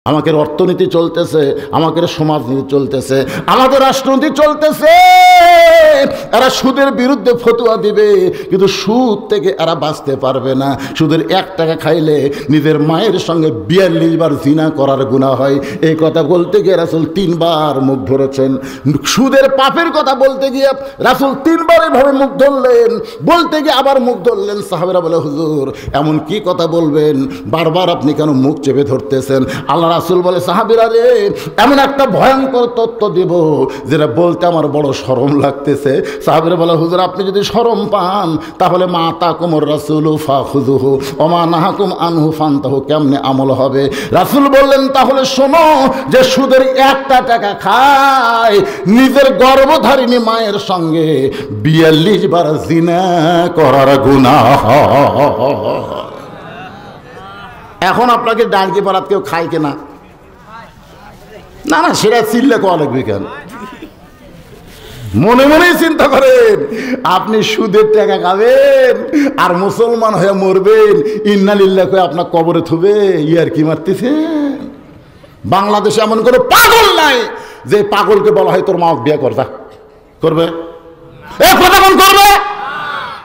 আমাদের অর্থনীতি চলতেছে, আমাদের সমাজনীতি চলতেছে, আমাদের রাষ্ট্রনীতি চলতেছে। এরা সুদের বিরুদ্ধে ফতোয়া দিবে, কিন্তু সুদ থেকে এরা বাঁচতে পারবে না। সুদের 1 টাকা খাইলে নিজের মায়ের সঙ্গে 42 বার জিনা করার গুনাহ হয়। এই কথা বলতে গিয়ে রাসূল 3 বার মুখ ধরেছেন। সুদের পাপের কথা বলতে গিয়ে রাসূল 3 বার এভাবে মুখ ধরলেন, বলতে গিয়ে আবার মুখ ধরলেন। সাহাবারা বলে, হুজুর এমন কি কথা বলবেন, বারবার আপনি কেন মুখ চেপে ধরতেছেন? আল্লাহ রাসূল বলে, সাহাবীরা রে, এমন একটা ভয়ঙ্কর তথ্য দিব যেটা বলতে আমার বড় শরম লাগতেছে। সাহাবীরা বলে, হুজুর আপনি যদি শরম পান তাহলে মা তাকুমুর রাসূলু ফাখুযুহু ওয়া মা নাহাকুম আনহু ফান্তাহু, কেমনে আমল হবে? রাসূল বললেন, তাহলে শোনো, যে সুদের 1 টাকা খায়, নিজের গর্ভধারিণী মায়ের সঙ্গে 42 বার জিনা করার গুনাহ। এখন আপনাকে ডাঙ্গি পাড়াত কেউ খায় কিনা? না না, সেটা চিল্লে কোয়া লাগবে কেন? মনে মনেই চিন্তা করেন, আপনি সুদের টাকা খাবেন আর মুসলমান হয়ে মরবেন, ইন্না লিল্লাহ কয়ে আপনার কবরে থুবে। ইয়ার কি মারতেছেন? বাংলাদেশে এমন কোনো পাগল নাই যে পাগলকে বলা হয় তোর মা বিয়ে করবা করবে? এ কথা কোন করবে?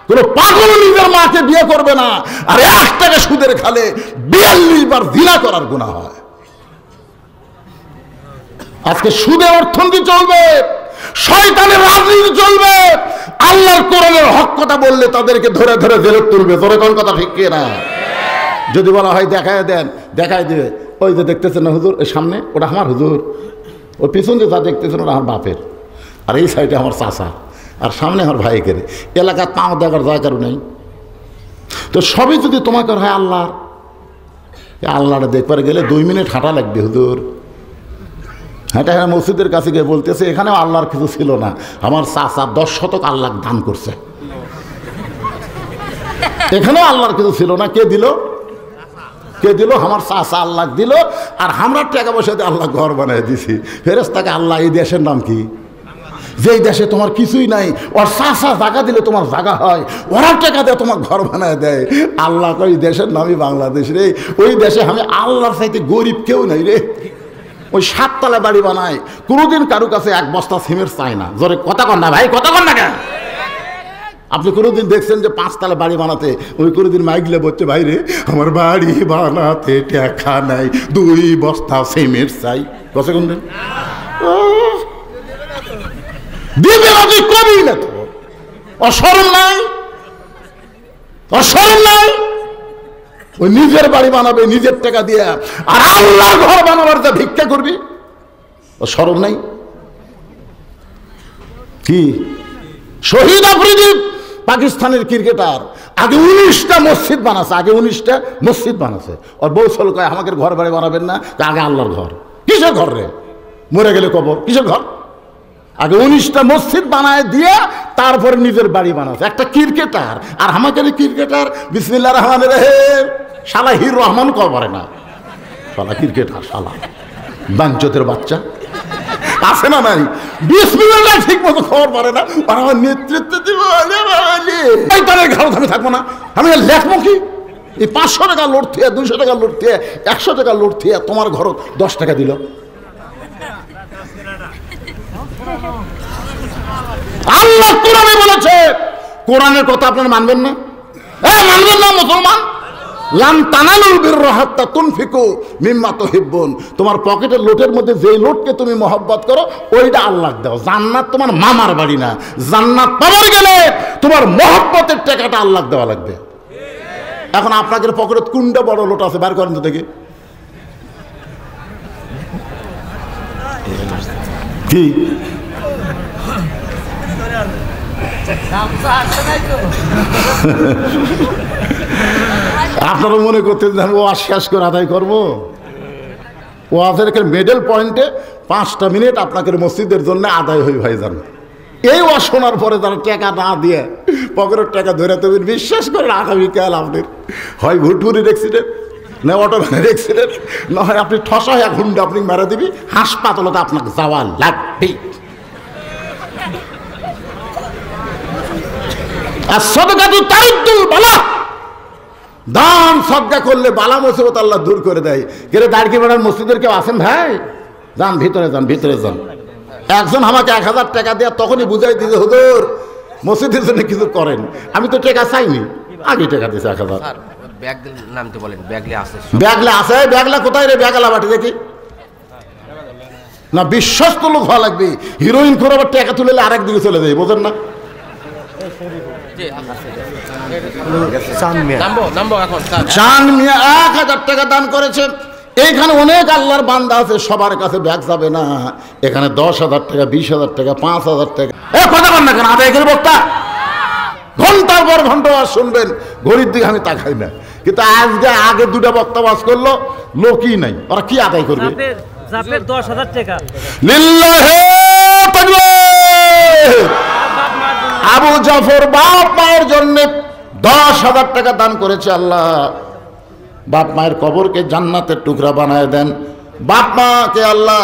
কোন পাগল নিজের মাকে বিয়ে করবে না। আর 1 টাকা সুদের খালে 42 বার জিনা করার গুনাহ হয়। আজকে সুদের অর্থনীতি চলবে, শয়তানের রাজনীতি চলবে। আল্লাহর কোরআনের হক কথা বললে তাদেরকে ধরে ধরে জেলে তুলবে। তোরে কোন কথা ঠিক কি না? যদি বলা হয় দেখায় দেন, দেখায় দিবে। ওই যে দেখতেছেন না হুজুর, ওই সামনে ওটা আমার হুজুর, ওই পিছন দিয়ে যা দেখতেছেন ওটা আমার বাপের, আর এই সাইডে আমার চাচা, আর সামনে আমার ভাইকে। এলাকার তাও দেখার জায়গারও নেই। তো সবই যদি তোমাকে হয় আল্লাহর, আল্লাহটা দেখবার গেলে 2 মিনিট হাঁটা লাগবে হুজুর। হ্যাঁ, মসজিদের কাছে গিয়ে বলতেছে, এখানেও আল্লাহর কিছু ছিল না, আমার চাচা 10 শতক আল্লাহ দান করছে, এখানেও আল্লাহর কিছু ছিল না। কে দিল? কে দিল? আমার চাচা আল্লাহ দিল। আর আমরা টাকা পয়সা দিয়ে আল্লাহ ঘর বানাই দিছি। ফেরেশতাকে আল্লাহ, এই দেশের নাম কি? যেই দেশে তোমার কিছুই নাই, ওর চাচা জায়গা দিলে তোমার জায়গা হয়, ওরা টাকা দিয়ে তোমার ঘর বানায় দেয়। আল্লাহ কই, দেশের নামই বাংলাদেশ রে। ওই দেশে আমি আল্লাহর চাইতে গরিব কেউ নাই রে। ওই 7 তলা বাড়ি বানায়, কোনোদিন কারো কাছে 1 বস্তা সিমেন্ট চায় না। জোরে কথা কন না ভাই, কথা কন না কেন? আপনি কোনোদিন দেখছেন যে 5 তলা বাড়ি বানাতে ওই কোনোদিন মাইকলে বলছে, ভাই রে আমার বাড়ি বানাতে টাকা নাই, 2 বস্তা সিমেন্ট চাই? কত কোন দিন দিবে না? তুই কবি না তো? অশরম নাই? অশরম নাই? ওই নিজের বাড়ি বানাবে নিজের টাকা দিয়ে, আর আল্লাহর ঘর বানাবার যা ভিক্ষা করবি, ও শরম নাই? কি শহীদ আফ্রিদি পাকিস্তানের ক্রিকেটার, আগে 19টা মসজিদ বানাচ্ছে, আগে 19টা মসজিদ বানাচ্ছে। ওর বউ ছিল কয়, আমাকে ঘর বাড়ি বানাবেন না, আগে আল্লাহর ঘর। কিসের ঘর রে? মরে গেলে কবর, কিসের ঘর? আগে 19টা মসজিদ বানায় দিয়ে তারপরে নিজের বাড়ি বানাচ্ছে একটা ক্রিকেটার। আর আমাদের ক্রিকেটার বিসমিল্লাহির রহমানির রহিম শালা হির রহমান কও পারে না, শালা ক্রিকেটার, শালা বাঞ্চতের বাচ্চা আছে না নাই? বিসমিল্লাহ ঠিক মতো খবর পারে না। আর আমার নেতৃত্ব দিব আমি থাকবো না, আমি লেখবো কি? এই 500 টাকা লোড থিয়ে, 200 টাকা লোড থিয়ে, 100 টাকা লোড থিয়ে তোমার ঘর 10 টাকা দিল। আল্লাহ কোরআনে বলেছে, কোরআনের কথা আপনারা মানবেন না? মানবেন না মুসলমান? লান তানালুল বিররা হাত্তা তুনফিকু মিম্মা তুহিব্বুন। তোমার পকেটের লোটের মধ্যে যেই লোটকে তুমি মহব্বত করো ওইটা আল্লাহকে দাও। জান্নাত তোমার মামার বাড়ি না। জান্নাত পাবার গেলে তোমার মহব্বতের টাকাটা আল্লাহকে দেওয়া লাগবে। এখন আপনাদের পকেটে কোনটা বড় লোট আছে বার করেন তো দেখি। কি আপনারা মনে করতেন ও আশ্বাস করে আদায় করবো? ও আজের মেডেল পয়েন্টে 5টা মিনিট আপনাকে মসজিদের জন্য আদায় হই ভাই যান। এই ও শোনার পরে তারা টাকা না দিয়ে পকেটের টাকা ধরে তবে বিশ্বাস করেন আগামীকাল আপনার হয় ভুটভুরির অ্যাক্সিডেন্ট, না অটো ভ্যানের অ্যাক্সিডেন্ট, না হয় আপনি ঠসা হয়ে ঘুমটা আপনি মেরে দিবি, হাসপাতালতে আপনাকে যাওয়া লাগবে। আর সদকাতু তারিদ্দুল বালা, দান সদকা করলে বালা মুসিবত আল্লাহ দূর করে দেয়। কিন্তু দাঁড়কি বেড়ার মসজিদের কেউ আছেন ভাই? যান ভিতরে যান, ভিতরে যান। একজন আমাকে 1000 টাকা দেওয়া তখনই বুঝাই দিয়েছে, হুজুর মসজিদের জন্য কিছু করেন। আমি তো টাকা চাইনি, আগে টাকা দিয়েছে 1000। ব্যাগলা আছে? ব্যাগলা কোথায় রে? ব্যাগলা বাটি দেখি না, বিশ্বস্ত লোক হওয়া লাগবে। হিরোইন করে আবার টাকা তুলে আরেক দিকে চলে যায়, বোঝেন না? চান মিয়া 1000 টাকা দান করেছেন। এইখানে অনেক আল্লাহর বান্দা আছে, সবার কাছে ব্যাগ যাবে না। এখানে 10,000 টাকা, 20,000 টাকা, 5,000 টাকা। কথা বল না কেন? আদায় করে বক্তা ঘন্টার পর ঘন্টা ওয়াজ শুনবেন, ঘড়ির দিকে আমি তাকাই না। কিন্তু আজকে আগে 2টা বক্তা ওয়াজ করলো, লোকই নাই, ওরা কি আদায় করবে? 10,000 টাকা লিল্লাহি তাকবীর। আবু জাফর বাপ মায়ের জন্য 10,000 টাকা দান করেছে। আল্লাহ বাপ মায়ের কবরকে জান্নাতের টুকরা বানায় দেন। বাপ মাকে আল্লাহ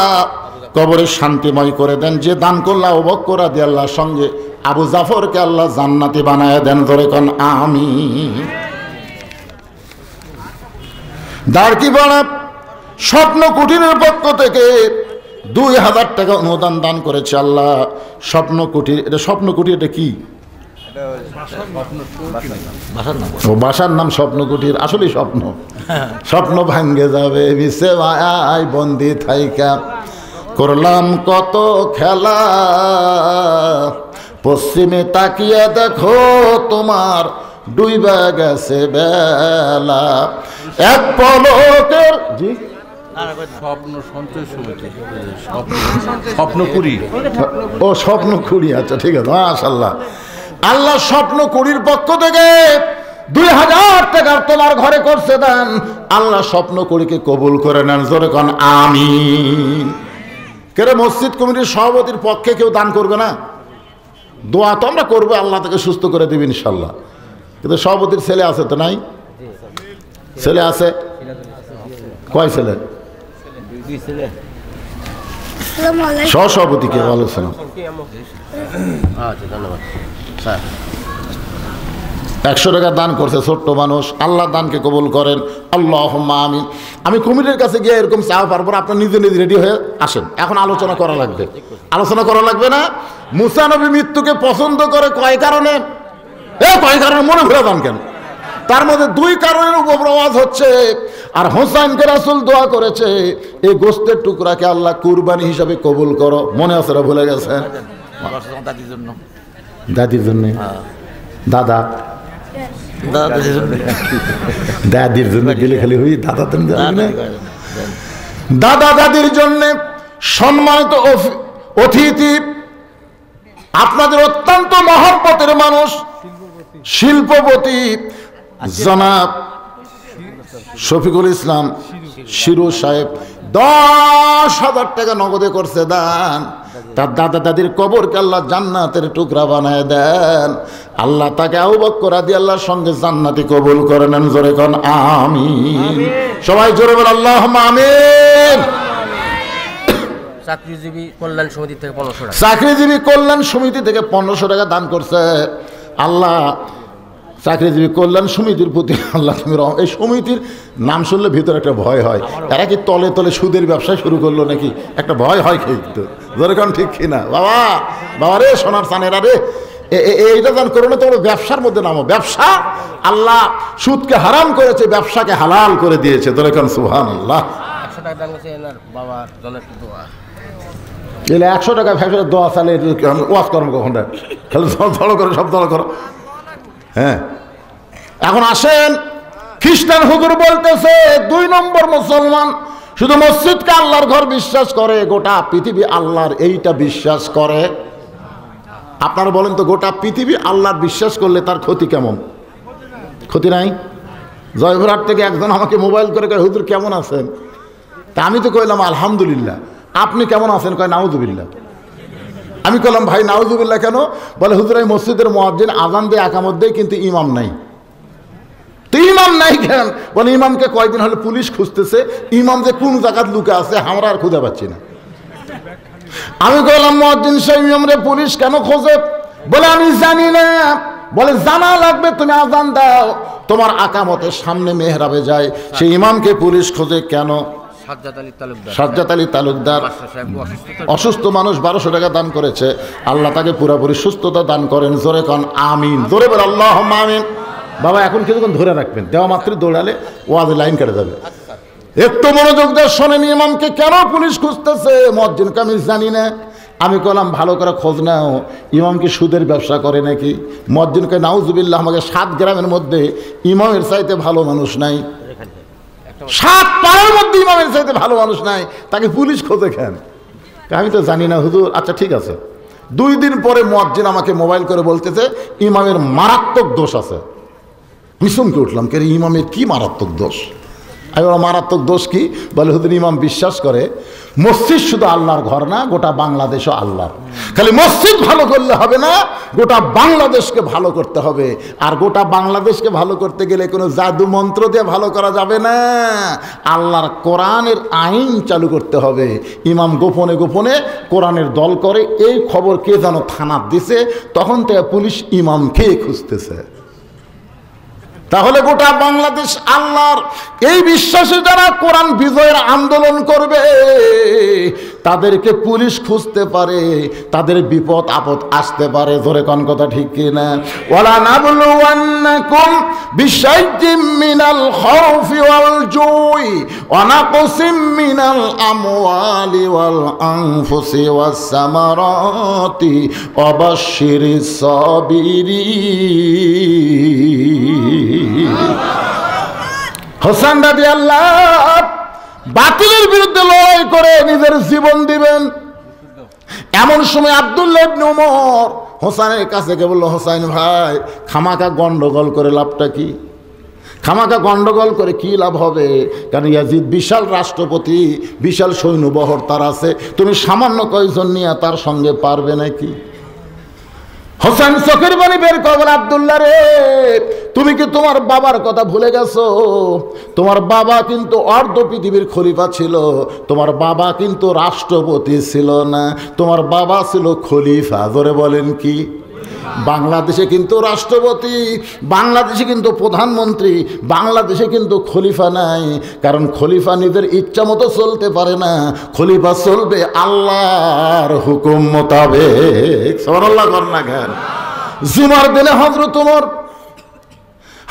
কবরে শান্তিময় করে দেন। যে দান করলা আবু বকর রাদিয়াল্লাহর সঙ্গে আবু জাফরকে আল্লাহ জান্নাতি বানায় দেন। ধরে কোন আমিন। দাঁড়কি বাড়া স্বপ্ন কুটিরের পক্ষ থেকে 2000 টাকা অনুদান দান করেছে আল্লাহ। স্বপ্ন কুটির, এটা স্বপ্ন কুটির, এটা কি বাসার নাম? স্বপ্ন কুটির আসলে স্বপ্ন, স্বপ্ন ভাঙ্গে যাবে মিশে আয় বন্দি থাইকা। করলাম কত খেলা, পশ্চিমে তাকিয়ে দেখো তোমার ডুইবা গেছে বেলা। এক পলকের জি স্বপ্ন সঞ্চয় সমিতি, স্বপ্নকুড়ি। ও স্বপ্নকুড়ি, আচ্ছা ঠিক আছে, মাশাআল্লাহ। আল্লাহ স্বপ্নকুড়ির পক্ষ থেকে 2000 টাকা তোমার ঘরে করছে দেন। আল্লাহ স্বপ্নকুড়িকে কবুল করে নেন। জোরে কোন আমিন। কেরে মসজিদ কমিটির সভাপতির পক্ষে কেউ দান করবে না? দোয়া তো আমরা করবো, আল্লাহ তাকে সুস্থ করে দিবেন ইনশাল্লাহ। কিন্তু সভাপতির ছেলে আছে তো নাই? ছেলে আছে? কয় ছেলে? সহসভাপতি কে? ভালো ছিলাম। 100 টাকা দান করছে ছোট্ট মানুষ। আল্লাহ দানকে কবুল করেন, আল্লাহুম্মা আমিন। আমি কমিটির কাছে গিয়ে এরকম চাওয়া পারবো না। আপনি নিজে নিজে রেডি হয়ে আসেন। এখন আলোচনা করা লাগবে। আলোচনা করা লাগবে না? মুসা নবী মৃত্যুকে পছন্দ করে কয় কারণে? কয় কারণে মনে ভরে যান কেন? তার মধ্যে 2 কারণের উপর আওয়াজ হচ্ছে। আর হোসাইনকে রাসূল দোয়া করেছে, এই গোস্তের টুকরাকে আল্লাহ কুরবানি হিসাবে কবুল করো। মনে আছে? ভুলে গেছেন? দাদির জন্য। দাদা দাদির জন্য গেলে খালি হই দাদা। দাদা দাদির জন্য সম্মানিত অতিথি, আপনাদের অত্যন্ত মহব্বতের মানুষ শিল্পপতি জনাব শফিকুল ইসলাম শিরু সাহেব 10,000 টাকা নগদে করছে দান। তার দাদা দাদির কবরকে আল্লাহ জান্নাতের টুকরা বানায় দেন। আল্লাহ তাকে আবু বকর রাদিয়াল্লাহর সঙ্গে জান্নাতি কবুল করে নেন। জোরে কোন আমিন। সবাই জোরে বল আল্লাহুম্মা আমিন। চাকরিজীবী কল্যাণ সমিতি থেকে 1500 টাকা। চাকরিজীবী কল্যাণ সমিতি থেকে 1500 টাকা দান করছে। আল্লাহ চাকরিজীবী কল্যাণ সমিতির প্রতি আল্লাহ তুমি এই সমিতির নাম শুনলে ভিতরে একটা ভয় হয়। এরা কি তলে তলে সুদের ব্যবসা শুরু করলো নাকি? একটা ভয় হয় কিন্তু। যেরকম ঠিক কিনা বাবা? বাবা রে, সোনার চানেরা রে, এইটা দান করো না, তোমার ব্যবসার মধ্যে নামো। ব্যবসা আল্লাহ সুদকে হারাম করেছে, ব্যবসাকে হালাল করে দিয়েছে। যেরকম সুবহানাল্লাহ। 100 টাকা দান করেছে এনার বাবার জন্য একটু দোয়া। 100 টাকা ফ্যাক্টরি দোয়া চালে ওয়াজ করো কখন? খেলে ধরো করো, সব ধরো করো। হ্যাঁ, এখন আসেন। খ্রিস্টান হুজুর বলতেছে 2 নম্বর মুসলমান শুধু মসজিদকে আল্লাহর ঘর বিশ্বাস করে, গোটা পৃথিবী আল্লাহর এইটা বিশ্বাস করে। আপনারা বলেন তো, গোটা পৃথিবী আল্লাহর বিশ্বাস করলে তার ক্ষতি কেমন? ক্ষতি নাই? জয়পুরহাট থেকে একজন আমাকে মোবাইল করে কয়, হুজুর কেমন আছেন? তা আমি তো কইলাম আলহামদুলিল্লাহ। আপনি কেমন আছেন? কয় নাউজুবিল্লাহ। আমি কইলাম ভাই নাউজুবিল্লাহ কেন? বলে হুজুর এই মসজিদের মুয়াজ্জিন আযান দিয়ে একামত দেয়, কিন্তু ইমাম নাই। তো ইমাম নাই কেন? বলে ইমামকে কয়দিন হলে পুলিশ খুঁজতেছে, ইমাম যে কোন জায়গায় লুকা আছে আমরা আর খুঁজে পাচ্ছি না। আমি কইলাম মুয়াজ্জিন সাহেব ইমামরে পুলিশ কেন খোঁজে? বলে আমি জানি না, বলে জানা লাগবে, তুমি আজান দাও। তোমার আকামতের সামনে মেহরাবে যায়, সেই ইমামকে পুলিশ খোঁজে কেন? সাজ্জাদ আলী তালুকদার অসুস্থ মানুষ, 1200 টাকা দান করেছে, আল্লাহ তাকে পুরোপুরি সুস্থতা দান করেন। জোরে কন আমিন, জোরে বলে আল্লাহুম্মা আমিন। বাবা এখন কিছুক্ষণ ধরে রাখবেন, দেওয়া মাত্রই দৌড়ালে ওয়াজে লাইন কেটে যাবে। একটু মনোযোগ দিয়ে শোনেন, ইমামকে কেন পুলিশ খুঁজতেছে? মুয়াজ্জিনকে আমি জানি না। আমি বললাম ভালো করে খোঁজ নাও, ইমাম কি সুদের ব্যবসা করে নাকি? মুয়াজ্জিনকে নাউজুবিল্লাহ, আমাকে 7 গ্রামের মধ্যে ইমামের চাইতে ভালো মানুষ নাই, 7 পাড়ার মধ্যে ইমামের চাইতে ভালো মানুষ নাই, তাকে পুলিশ খোঁজে কেন? আমি তো জানি না হুজুর। আচ্ছা ঠিক আছে। 2 দিন পরে মুয়াজ্জিন আমাকে মোবাইল করে বলতেছে ইমামের মারাত্মক দোষ আছে। আমি চমকে উঠলাম, কে ইমামের কি মারাত্মক দোষ? আমি বললাম মারাত্মক দোষ কি? বলে হুজুর ইমাম বিশ্বাস করে মসজিদ শুধু আল্লাহর ঘর না, গোটা বাংলাদেশও আল্লাহর। খালি মসজিদ ভালো করলে হবে না, গোটা বাংলাদেশকে ভালো করতে হবে। আর গোটা বাংলাদেশকে ভালো করতে গেলে কোনো জাদু মন্ত্র দিয়ে ভালো করা যাবে না, আল্লাহর কোরআনের আইন চালু করতে হবে। ইমাম গোপনে গোপনে কোরআনের দল করে, এই খবর কে যেন থানার দিছে, তখন থেকে পুলিশ ইমামকে খুঁজতেছে। তাহলে গোটা বাংলাদেশ আল্লাহর, এই বিশ্বাসে যারা কোরআন বিজয়ের আন্দোলন করবে তাদেরকে পুলিশ খুঁজতে পারে, তাদের বিপদ আপদ আসতে পারে। জোরে কোন কথা ঠিক কিনা? ওয়ালা নাবলুওয়ান্নাকুম বিশাইইম মিনাল খাউফি ওয়াল জুই ওয়া নাকসিম মিনাল আমওয়ালি ওয়াল আনফুসি ওয়াস সামারাতি ওয়া বাশশিরিস সাবিরিন। হোসেন রাদিয়াল্লাহু বাতিলের বিরুদ্ধে লড়াই করে নিজের জীবন দিবেন। এমন সময় আব্দুল্লাহ ইবনে ওমর হোসেনের কাছে গিয়ে বলল, হোসেন ভাই খামাকা গন্ডগোল করে লাভটা কি? খামাকা গন্ডগোল করে কি লাভ হবে? কারণ ইয়াজিদ বিশাল রাষ্ট্রপতি, বিশাল সৈন্যবহর তার আছে, তুমি সামান্য কয়েকজন নিয়ে তার সঙ্গে পারবে নাকি? হোসেন চোখের পানি বের করে, আব্দুল্লাহ রে তুমি কি তোমার বাবার কথা ভুলে গেছো? তোমার বাবা কিন্তু অর্ধ পৃথিবীর খলিফা ছিল, তোমার বাবা কিন্তু রাষ্ট্রপতি ছিল না, তোমার বাবা ছিল খলিফা। জোরে বলেন কি? বাংলাদেশে কিন্তু রাষ্ট্রপতি, বাংলাদেশে কিন্তু প্রধানমন্ত্রী, বাংলাদেশে কিন্তু খলিফা নাই। কারণ খলিফা নিজের ইচ্ছা মতো চলতে পারে না, খলিফা চলবে আল্লাহর হুকুম মোতাবেক। সুবহানাল্লাহ কন্যা গান। জুমার দিনে হযরত ওমর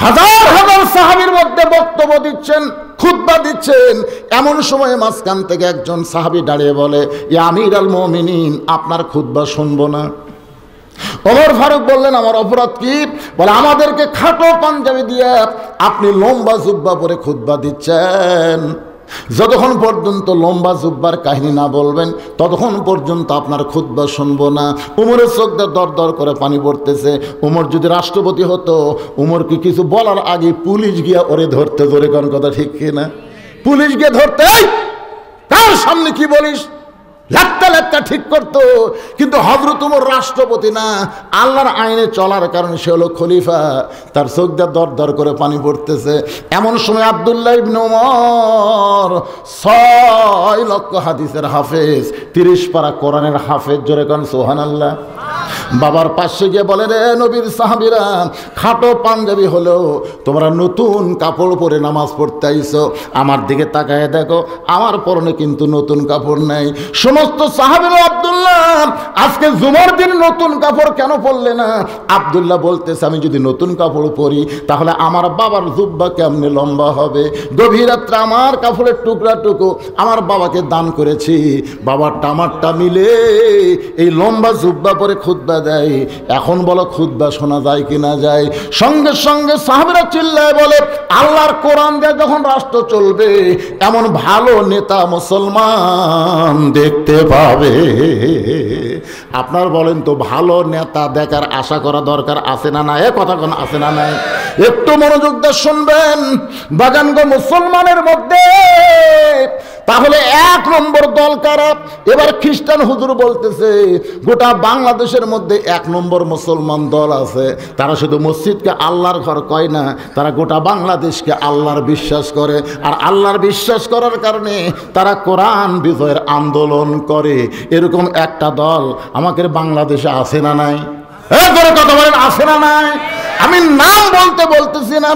হাজার হাজার সাহাবীর মধ্যে বক্তব্য দিচ্ছেন, খুতবা দিচ্ছেন। এমন সময় মাঝখান থেকে একজন সাহাবী দাঁড়িয়ে বলে, ইয়া আমিরুল মুমিনিন, আপনার খুতবা শুনবো না। ওমর ফারুক বললেন, আমার অপরাধ কি? বলে আমাদেরকে খাটো পাঞ্জাবি দিয়ে আপনি লম্বা জুব্বা পরে খুতবা দিচ্ছেন, যতক্ষণ পর্যন্ত লম্বা জুব্বার কাহিনী না বলবেন ততক্ষণ পর্যন্ত আপনার খুতবা শুনবো না। উমরের চোখ দিয়ে দর দর করে পানি পড়তেছে। উমর যদি রাষ্ট্রপতি হতো, উমরকে কিছু বলার আগে পুলিশ গিয়া ওরে ধরতে। ধরে কোন কথা ঠিক কিনা? পুলিশ গিয়ে ধরতে, তার সামনে কি বলিস, লাত্তা লাত্তা ঠিক করতো। কিন্তু হযরত ওমর রাষ্ট্রপতি না, আল্লাহর আইনে চলার কারণে সে হলো খলিফা, তার চোখ দিয়ে দর দর করে পানি পড়তেছে। এমন সময় আব্দুল্লাহ ইবনে ওমর 6 লক্ষ হাদিসের হাফেজ, 30 পারা কোরআনের হাফেজ। জোরে কোন সুবহানাল্লাহ। বাবার পাশে গিয়ে বলে, রে নবীর সাহাবীরা, খাটো পাঞ্জাবি হলেও তোমরা নতুন কাপড় পরে নামাজ পড়তে আইছো, আমার দিকে তাকায় দেখো, আমার পরনে কিন্তু নতুন কাপড় নাই। সমস্ত সাহাবীরা, আব্দুল্লাহ আজকে জুমার দিন নতুন কাপড় কেন পরলে না? আব্দুল্লাহ বলতেছে, আমি যদি নতুন কাপড় পরি তাহলে আমার বাবার জুব্বা কেমনে লম্বা হবে? গভীর রাত্রে আমার কাপড়ের টুকরাটুকু আমার বাবাকে দান করেছি, বাবারটা আমারটা মিলে এই লম্বা জুব্বা পরে খুতবা দেয়। এখন বলো খুতবা শোনা যায় কি না যায়? সঙ্গে সঙ্গে সাহাবীরা চিল্লায় বলে, আল্লাহর কোরআন দিয়ে যখন রাষ্ট্র চলবে এমন ভালো নেতা মুসলমান দেখতে পাবে। আপনার বলেন তো, ভালো নেতা দেখার আশা করা দরকার আছে না নাই? কথা কোন আছে না নাই? একটু মনোযোগ দিয়ে শুনবেন বাগানগো মুসলমানের মধ্যে। তাহলে 1 নম্বর দল কারা? এবার খ্রিস্টান হুজুর বলতেছে গোটা বাংলাদেশের মধ্যে 1 নম্বর মুসলমান দল আছে, তারা শুধু মসজিদকে আল্লাহর ঘর কয় না, তারা গোটা বাংলাদেশকে আল্লাহর বিশ্বাস করে। আর আল্লাহর বিশ্বাস করার কারণে তারা কোরআন বিজয়ের আন্দোলন করে। এরকম একটা দল আমাদের বাংলাদেশে আছে না নাই? করে কথা বলেন, আছে না নাই? আমি নাম বলতেছি না,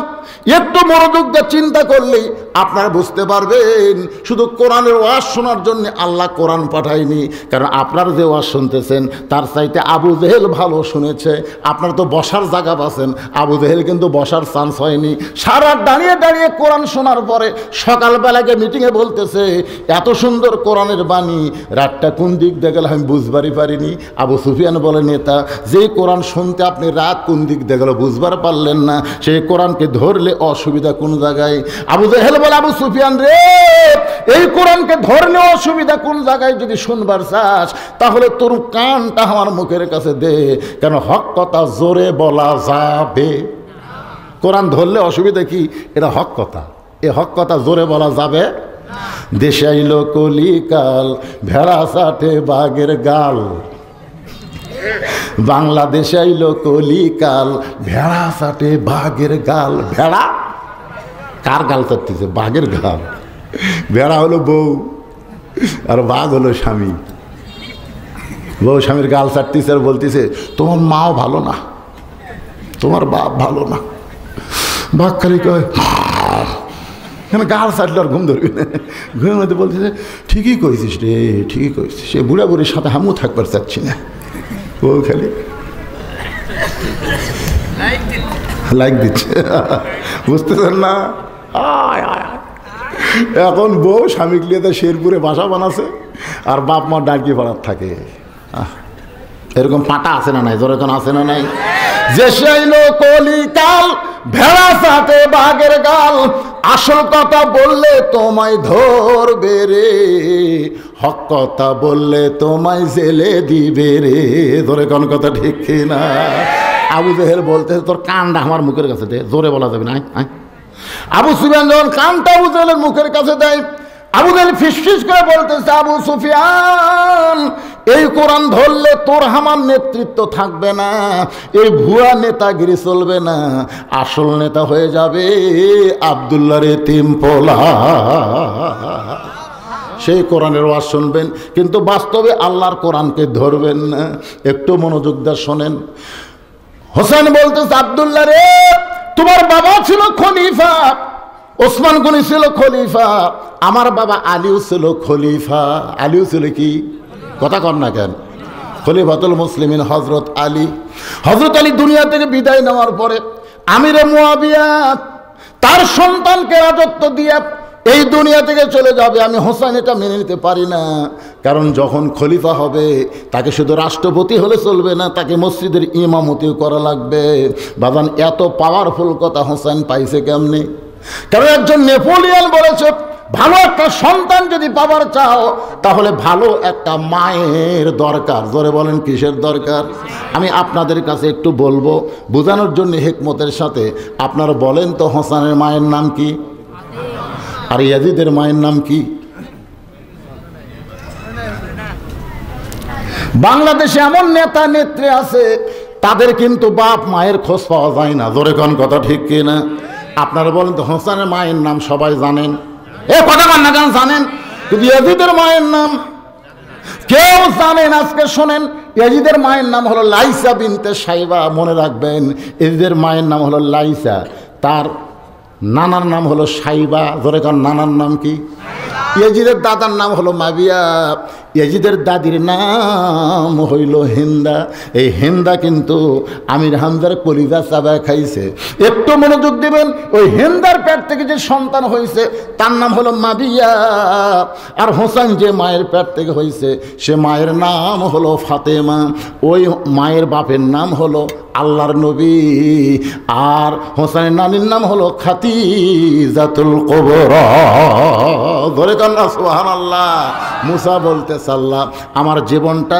একটু মনোযোগ দিয়ে চিন্তা করলেই আপনারা বুঝতে পারবেন শুধু কোরআনের ওয়াজ শোনার জন্য আল্লাহ কোরআন পাঠায়নি। কারণ আপনারা যে ওয়াজ শুনতেছেন তার চাইতে আবু জেহেল ভালো শুনেছে। আপনারা তো বসার জায়গা পাচ্ছেন, আবু জেহেল কিন্তু বসার চান্স হয়নি। সারা দাঁড়িয়ে দাঁড়িয়ে কোরআন শোনার পরে সকালবেলাকে মিটিংয়ে বলতেছে এত সুন্দর কোরআনের বাণী, রাতটা কোন দিক দিয়ে গেল আমি বুঝবারই পারিনি। আবু সুফিয়ান বলে, নেতা যেই কোরআন শুনতে আপনি রাত কোন দিক দিয়ে গেল বুঝবার পারলেন না, সেই কোরআনকে ধরলে অসুবিধা কোন জায়গায়? আবু জেহেল বলে, আবু সুফিয়ান রে, এই কোরআনকে ধরলে অসুবিধা কোন জায়গায় যদি শুনবার চাস তাহলে তোর কানটা আমার মুখের কাছে দে, কেন হক কথা জোরে বলা যাবে। কোরআন ধরলে অসুবিধা কি? এটা হক কথা, এ হক কথা জোরে বলা যাবে। দেশে আইলো কলিকাল, ভেড়া চাটে বাঘের গাল। বাংলাদেশে আইলো কলিকাল, ভেড়া চাটে বাঘের গাল। ভেড়া কার গাল চাটতেছে? বাঘের গাল। ভেড়া হলো বউ আর বাঘ হলো স্বামী। বউ স্বামীর গাল চাটতেছে আর বলতেছে তোমার মাও ভালো না, তোমার বাপ ভালো না। বাঘ খালি কয় গাল চাটলে আর ঘুম ধরবি না। ঘুমের মধ্যে বলতেছে ঠিকই কইছিস রে, ঠিকই কইছিস। সে বুড়া বুড়ির সাথে আমিও থাকবার চাচ্ছি না। ও খালি লাইক দিচ্ছে, বুঝতেছেন না? এখন বউ স্বামীকে নিয়ে শেরপুরে বাসা বানাচ্ছে আর বাপ মা ডাকি পাড়ার থাকে। এরকম পাটা আছে না নাই? জোরে কোন আছে না নাই? যে সেইলো কলিকাল, ভেড়া সাথে বাঘের গাল। আসল কথা বললে তোমায় ধরবে রে, হক কথা বললে তোমায় জেলে দিবে রে। জোরে কোন কথা ঠিক না? আবু জেহেল বলতে তোর কানটা আমার মুখের কাছে দে, জোরে বলা যাবে না। আবু সুফিয়ান যখন কানটা আবু জেহেলের মুখের কাছে দেয়, আবু জেহেল ফিসফিস করে বলতেছে আবু সুফিয়ান, এই কোরআন ধরলে তোর আমার নেতৃত্ব থাকবে না, এই ভুয়া নেতাগিরি চলবে না, আসল নেতা হয়ে যাবে আব্দুল্লাহর এতিম পোলা। সেই কোরআনের ওয়াজ শুনবেন, কিন্তু বাস্তবে আল্লাহর কোরআনকে ধরবেন না। একটু মনোযোগ দিয়ে শোনেন। হোসেন বলতেছে আব্দুল্লাহ রে, তোমার বাবা ছিল খলিফা, ওসমান গনি ছিল খলিফা, আমার বাবা আলীও ছিল খলিফা। আলীও ছিল কি? কথা কর না কেন? খলিফাতুল মুসলিমিন হযরত আলী। হযরত আলী দুনিয়া থেকে বিদায় নেওয়ার পরে আমিরে মুয়াবিয়া তার সন্তানকে রাজত্ব দিয়ে এই দুনিয়া থেকে চলে যাবে। আমি হোসেন এটা মেনে নিতে পারি না, কারণ যখন খলিফা হবে তাকে শুধু রাষ্ট্রপতি হলে চলবে না, তাকে মসজিদের ইমামতিও করা লাগবে। বাবান এত পাওয়ারফুল কথা হোসেন পাইছে কেমনে? কারণ একজন নেপোলিয়ন বলেছে ভালো একটা সন্তান যদি পাবার চাও তাহলে ভালো একটা মায়ের দরকার। জোরে বলেন কিসের দরকার? আমি আপনাদের কাছে একটু বলবো বোঝানোর জন্য হিকমতের সাথে। আপনারা বলেন তো হোসেনের মায়ের নাম কি? আর ইয়াজিদের মায়ের নাম কি? বাংলাদেশে এমন নেতা নেত্রী আছে তাদের কিন্তু বাপ মায়ের খোঁজ পাওয়া যায় না। জোরে কোন কথা ঠিক কিনা? আপনারা বলেন তো হোসেনের মায়ের নাম সবাই জানেন? এ কথা বল না কেন? জানেন, কিন্তু ইয়াজিদের মায়ের নাম কেউ জানেন? আজকে শোনেন, ইয়াজিদের মায়ের নাম হলো লাইসা বিনতে সাইবা। মনে রাখবেন, ইয়াজিদের মায়ের নাম হলো লাইসা, তার নানার নাম হলো সাইবা। ধরে কারণ নানার নাম কি? ইয়াজিদের দাদার নাম হলো মাবিয়া, ইয়াজিদের দাদির নাম হইল হিন্দা। এই হিন্দা কিন্তু আমির হামজার কলিজা চাবায় খাইছে। একটু মনোযোগ দিবেন, ওই হিন্দার পেট থেকে যে সন্তান হয়েছে তার নাম হলো মাবিয়া। আর হোসেন যে মায়ের পেট থেকে হয়েছে সে মায়ের নাম হলো ফাতেমা। ওই মায়ের বাপের নাম হলো আল্লাহর নবী, আর হোসেনের নানির নাম হলো খাদিজাতুল কুবরা। ধরে কান্না সুবহানাল্লাহ। মুসা বলতে সাল্লাম, আমার জীবনটা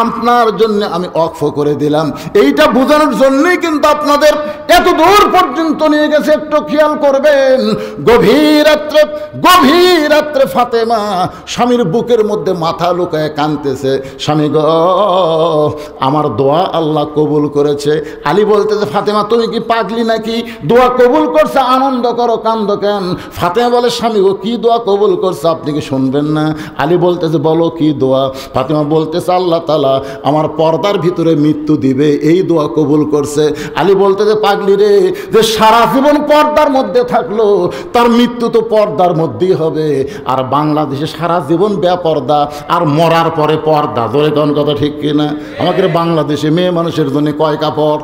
আপনার জন্য আমি ওয়াকফ করে দিলাম। এইটা বোঝানোর জন্যই কিন্তু আপনাদের এত দূর পর্যন্ত নিয়ে গেছে। একটু খেয়াল করবেন, গভীর রাত্রে ফাতেমা স্বামীর বুকের মধ্যে মাথা লুকায় কাঁদতেছে, স্বামী গো আমার দোয়া আল্লাহ কবুল করেছে। আলী বলতেছে ফাতেমা তুমি কি পাগলি নাকি? দোয়া কবুল করছে, আনন্দ করো, কান্দ কেন? ফাতেমা বলে স্বামী গো কি দোয়া কবুল করছে? করছে, আপনি কি শুনবেন না? আলী বলতেছে বলো কি দোয়া? ফাতেমা বলতেছে আল্লাহ তাআলা আমার পর্দার ভিতরে মৃত্যু দিবে, এই দোয়া কবুল করছে। আলী বলতেছে পাগলি রে, যে সারা জীবন পর্দার মধ্যে থাকলো তার মৃত্যু তো পর্দার মধ্যেই হবে, আর বাংলাদেশে সারা জীবন বেপর্দা আর মরার পরে পর্দা। ধরে কোন কথা ঠিক কিনা? আমাদের বাংলাদেশে মেয়ে মানুষের জন্য কয় কাপড়?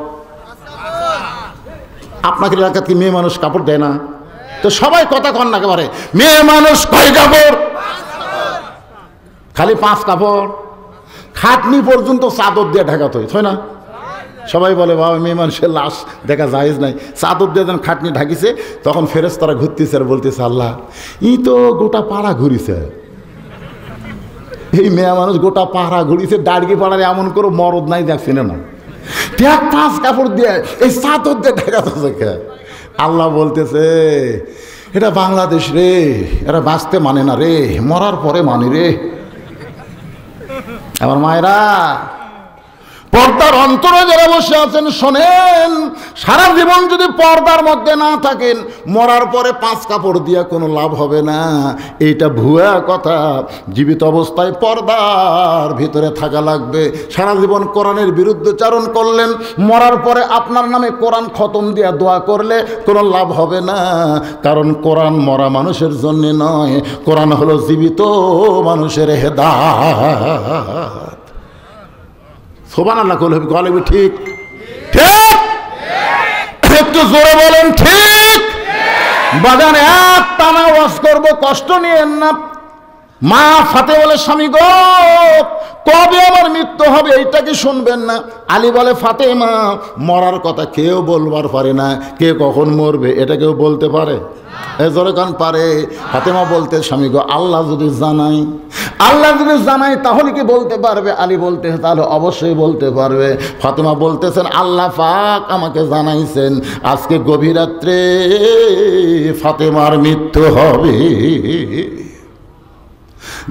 আপনাকে এলাকাতে কি মেয়ে মানুষ কাপড় দেয় না? তো সবাই কথা কন না একেবারে, মেয়ে মানুষ কয় কাপড়? খালি 5 কাপড়। খাটনি পর্যন্ত চাদর দিয়ে ঢাকাতে হয় না? সবাই বলে বাবা মেয়ে মানুষের লাশ দেখা জায়েজ নাই, চাদর দিয়ে যখন খাটনি ঢাকিছে তখন ফেরেশতারা ঘুরতেছে আর বলতেছে আল্লাহ ই তো গোটা পাড়া ঘুরিছে, এই মেয়ে মানুষ গোটা পাড়া ঘুরিছে, দাঁড়িয়ে পাড়ার এমন করে মরদ নাই দেখছি না, দেখ 5 কাপড় দিয়ে এই চাদর দিয়ে ঢাকাতে। আল্লাহ বলতেছে এটা বাংলাদেশ রে, এরা বাঁচতে মানে না রে, মরার পরে মানে রে। আমার মায়েরা, পর্দার অন্তরে যারা বসে আছেন শোনেন, সারা জীবন যদি পর্দার মধ্যে না থাকেন মরার পরে 5 কাপড় দিয়ে কোনো লাভ হবে না, এইটা ভুয়া কথা। জীবিত অবস্থায় পর্দার ভিতরে থাকা লাগবে। সারা জীবন কোরআনের বিরুদ্ধচারণ করলেন, মরার পরে আপনার নামে কোরআন খতম দিয়ে দোয়া করলে কোনো লাভ হবে না, কারণ কোরআন মরা মানুষের জন্য নয়, কোরআন হলো জীবিত মানুষের হেদায়েত। সুবহানাল্লাহ কলবি ঠিক ঠিক, একটু জোরে বলেন ঠিক। বাজান এক টানা ওয়াজ করবো, কষ্ট নিয়েন না। মা ফাতে বলে স্বামী গো কবে আমার মৃত্যু হবে এইটা কি শুনবেন না? আলী বলে ফাতেমা মরার কথা কেউ বলবার পারে না, কে কখন মরবে এটা কেউ বলতে পারে? যখন পারে। ফাতেমা বলতে স্বামী গো আল্লাহ যদি জানাই, আল্লাহ যদি জানাই তাহলে কি বলতে পারবে? আলী বলতে তাহলে অবশ্যই বলতে পারবে। ফাতেমা বলতেছেন আল্লাহ পাক আমাকে জানাইছেন আজকে গভীর রাত্রে ফাতেমার মৃত্যু হবে।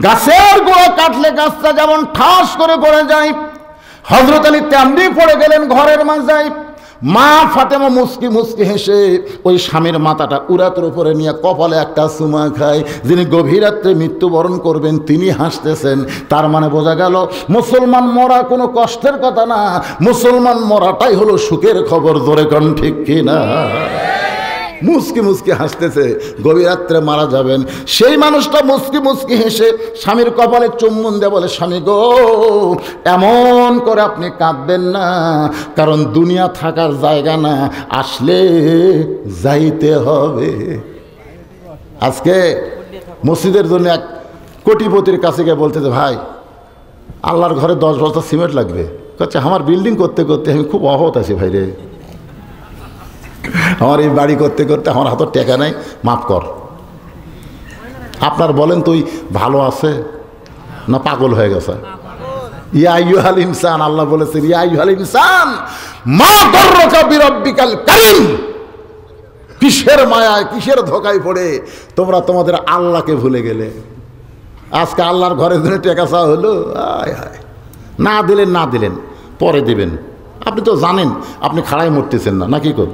গাছের গোড়া কাটলে গাছটা যেমন ঠাস করে পড়ে যায়, হযরত আলী তেমনি পড়ে গেলেন ঘরের মাঝায়। মা ফাতেমা মুস্কি মুস্কি হেসে ওই স্বামীর মাথাটা উরাতের উপরে নিয়ে কপালে একটা চুমা খায়। যিনি গভীর রাত্রে মৃত্যুবরণ করবেন তিনি হাসতেছেন। তার মানে বোঝা গেল মুসলমান মরা কোনো কষ্টের কথা না, মুসলমান মরাটাই হলো সুখের খবর। জোরে কোন ঠিক কিনা? মুস্কি মুস্কি হাসতেছে, গভীর রাত্রে মারা যাবেন। সেই মানুষটা মুস্কি মুস্কি হেসে স্বামীর কপালে চুম্বন দিয়ে বলে স্বামী গো এমন করে আপনি কাঁদবেন না, কারণ দুনিয়া থাকার জায়গা না, আসলে যাইতে হবে। আজকে মসজিদের জন্য এক কোটিপতির কাছে গিয়ে বলতেছে ভাই আল্লাহর ঘরে 10 বস্তা সিমেন্ট লাগবে। আচ্ছা আমার বিল্ডিং করতে করতে আমি খুব অহত আছি ভাই রে, আমার এই বাড়ি করতে করতে আমার হাতে টাকা নাই, মাফ কর। আপনার বলেন তুই ভালো আছে না পাগল হয়ে গেছে? ইয়া আইয়ুহাল ইনসান, আল্লাহ বলেছেন ইয়া আইয়ুহাল ইনসান মা গররাকা বিরাব্বিকাল কারীম। কিসের মায়ায় কিসের ধোকায় পড়ে তোমরা তোমাদের আল্লাহকে ভুলে গেলে? আজকে আল্লাহর ঘরে ধরে টাকা চাওয়া হলো, আয় হায়, না দিলেন না দিলেন পরে দিবেন। আপনি তো জানেন আপনি খাড়ায় মরতেছেন না, নাকি কর?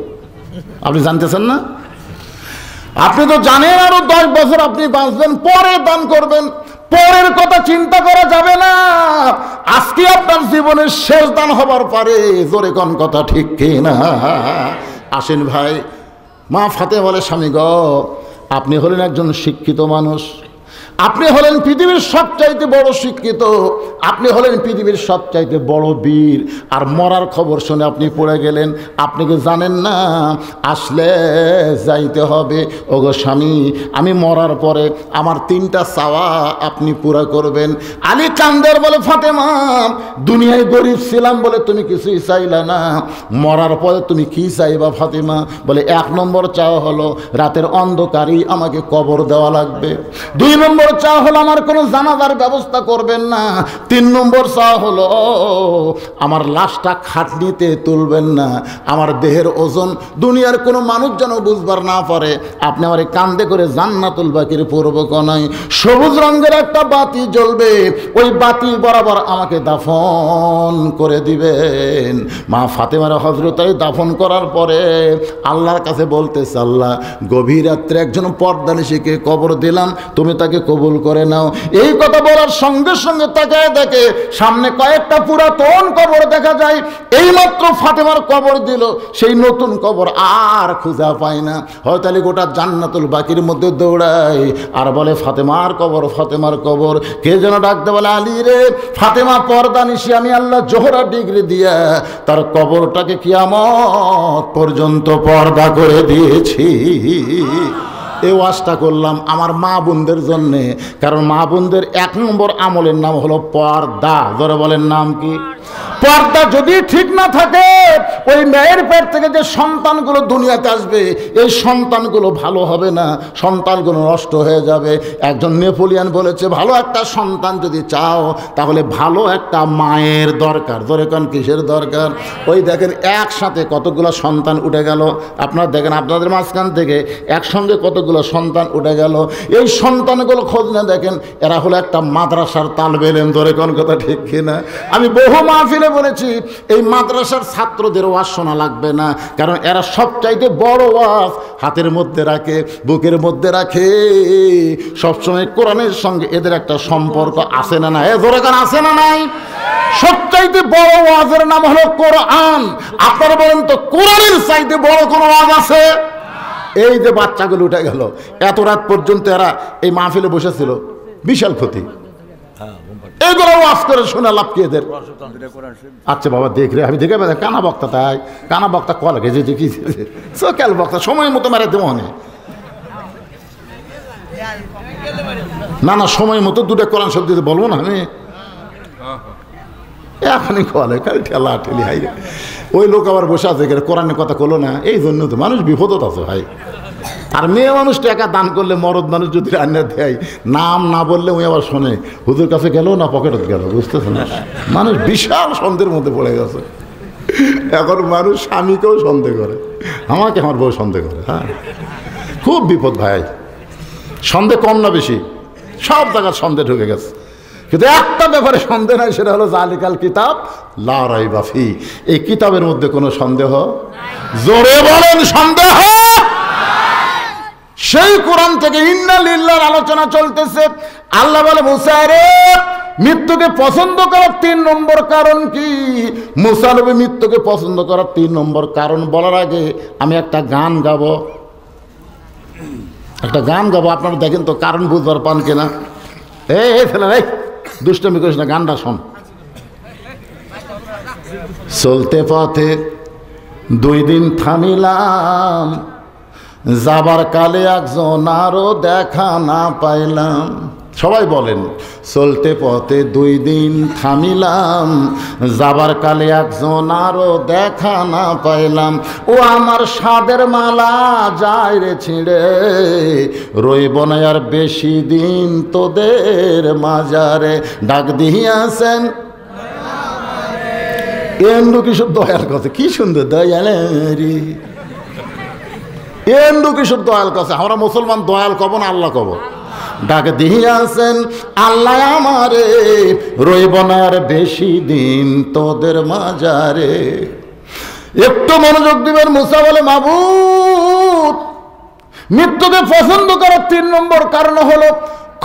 আপনি জানতেছেন না? আপনি তো জানেন আরো 10 বছর আপনি বাঁচবেন, পরে দান করবেন। পরের কথা চিন্তা করা যাবে না। আজকে আপনার জীবনের শেষ দান হবার পারে। জোরে কোন কথা ঠিক কি না? আসেন ভাই। মা ফাতে বলে স্বামী গো আপনি হলেন একজন শিক্ষিত মানুষ, আপনি হলেন পৃথিবীর সবচাইতে বড় শিক্ষিত, আপনি হলেন পৃথিবীর সবচাইতে বড় বীর, আর মরার খবর শুনে আপনি পড়ে গেলেন। আপনি কি জানেন না আসলে যাইতে হবে? ওগো স্বামী আমি মরার পরে আমার 3টা চাওয়া আপনি পুরা করবেন। আলী কান্দের বলে ফাতেমা দুনিয়ায় গরিব ছিলাম বলে তুমি কিছুই চাইলা না, মরার পরে তুমি কি চাইবা ফাতেমা? বলে 1 নম্বর চাওয়া হলো রাতের অন্ধকারেই আমাকে কবর দেওয়া লাগবে। 2 নম্বর চাওয়া হলো আমার কোনো জানাজার ব্যবস্থা করবেন না। 3 নম্বর চাওয়া হলো আমার লাশটা খাটনিতে তুলবেন না, আমার দেহের ওজন দুনিয়ার কোনো মানুষ যেন বুঝবার না পারে। আপনি আমার কান্দে করে জান্নাতুল বাকির পূর্বক নয়, সবুজ রঙের একটা বাতি জ্বলবে, ওই বাতি বরাবর আমাকে দাফন করে দিবেন। মা ফাতেমার হযরত আলী দাফন করার পরে আল্লাহর কাছে বলতেছে আল্লাহ গভীর রাত্রে একজন পর্দানিশীকে কবর দিলাম, তুমি তাকে তাকে কবুল করে নাও। এই কথা বলার সঙ্গে সঙ্গে তাকায় দেখে সামনে কয়েকটা পুরাতন কবর দেখা যায়। এইমাত্র ফাতেমার কবর দিল, সেই নতুন কবর আর খুঁজে পায় না। হয়তো তাহলে গোটা জান্নাতুল বাকির মধ্যে দৌড়ায় আর বলে ফাতেমার কবর, ফাতেমার কবর। কে যেন ডাকতে বলে, আলী রে, ফাতেমা পর্দা নিশি আমি আল্লাহ জোহরা ডিগ্রি দিয়া তার কবরটাকে কিয়ামত পর্যন্ত পর্দা করে দিয়েছি। এই ওয়াজটা করলাম আমার মা বোনদের জন্যে, কারণ মা বোনদের 1 নম্বর আমলের নাম হলো পর্দা। ধরে বলেন নাম কি? পর্দা যদি ঠিক না থাকে, ওই মেয়ের পেট থেকে যে সন্তানগুলো দুনিয়াতে আসবে, এই সন্তানগুলো ভালো হবে না, সন্তানগুলো নষ্ট হয়ে যাবে। একজন নেপোলিয়ান বলেছে, ভালো একটা সন্তান যদি চাও তাহলে ভালো একটা মায়ের দরকার। ধরে কোন কিসের দরকার? ওই দেখেন একসাথে কতগুলো সন্তান উঠে গেল। আপনারা দেখেন আপনাদের মাঝখান থেকে একসঙ্গে কতগুলো সন্তান উঠে গেল। এই সন্তানগুলো খোঁজ না দেখেন, এরা হলো একটা মাদ্রাসার তালবে ইলম। ধরে কোন কথা ঠিক কিনা? আমি বহু মাহফিলে বলেছি, এই মাদ্রাসার ছাত্রদের ওয়াজ শোনা লাগবে না, কারণ এরা সবচাইতে বড় ওয়াজ হাতের মধ্যে রাখে, বুকের মধ্যে রাখে। সবসময় কোরআনের সঙ্গে এদের একটা সম্পর্ক আছে না নাই? ধরে কারণ আছে না নাই? সবচাইতে বড় ওয়াজের নাম হলো কোরআন। আপনারা বলেন তো, কোরআনের চাইতে বড় কোন ওয়াজ আছে? এই যে বাচ্চাগুলো উঠে গেল, এত রাত পর্যন্ত এরা এই মাহফিলে বসেছিল, বিশাল ক্ষতি। এইগুলো ওয়াজ করে শোনা লাভ কি এদের? আচ্ছা বাবা দেখ রে, আমি দেখে কানা বক্তা, তাই কানা বক্তা কল গেছে যে কি সকাল বক্তা সময় মতো মেরে দেবো না না, সময় মতো 2টা কোরআন শব্দ দিতে বলবো না আমি এখনই কলে খালি ঠেলা ঠেলি। হাই রে, ওই লোক আবার বসে আছে কোরআনের কথা করলো না, এই জন্য তো মানুষ বিপদত আছে ভাই। আর মেয়ে মানুষ টাকা দান করলে, মরদ মানুষ যদি রান্না দেয়, নাম না বললে ওই আবার শোনে হুজুর কাছে গেল না পকেটত গেল, বুঝতেছে না? মানুষ বিশাল সন্দেহের মধ্যে পড়ে গেছে। এখন মানুষ স্বামীকেও সন্দেহ করে, আমাকে আমার বউ সন্দেহ করে। হ্যাঁ, খুব বিপদ ভাই। সন্দেহ কম না বেশি? সব জায়গার সন্দেহ ঢুকে গেছে। কিন্তু একটা ব্যাপারে সন্দেহ নাই, সেটা হলো জালিকাল কিতাব লা রাইবা ফি। এই কিতাবের মধ্যে কোনো সন্দেহ, জোরে বলেন সন্দেহ। সেই কোরআন থেকে ইন্না লিল্লাহর আলোচনা চলতেছে। আল্লাহ বলে, মুসা রে, মৃত্যুকে পছন্দ করার 3 নম্বর কারণ কি? মুসা নবী মৃত্যুকে পছন্দ করার 3 নম্বর কারণ বলার আগে আমি একটা গান গাবো, আপনারা দেখেন তো কারণ বুঝবার পান কিনা। এই ফেলা রে, দুষ্টমি করিস না, গানটা শোন। চলতে পথে 2 দিন থামিলাম, যাবার কালে একজন আরো দেখা না পাইলাম। সবাই বলেন, চলতে পথে 2 দিন থামিলাম, যাবার কালে একজন আরো দেখা না পাইলাম। ও আমার সাদের মালা যায় রে ছিঁড়ে, রইব না আর বেশি দিন তোদের মাজারে। ডাক দিয়াছেন এন্ডু কিশোর দয়াল কথা, কি সুন্দর দয়াল রে, এন্ডু কিশোর দয়াল কাছে। আমরা মুসলমান দয়াল কব না আল্লাহ কব। ডাক দিয়াছেন আল্লাহ আমারে, রইব না আর বেশি দিন তোদের মাজারে। একটু মনোযোগ দিবেন। মুসা বলে, মাবুদ, মৃত্যুকে পছন্দ করার 3 নম্বর কারণ হলো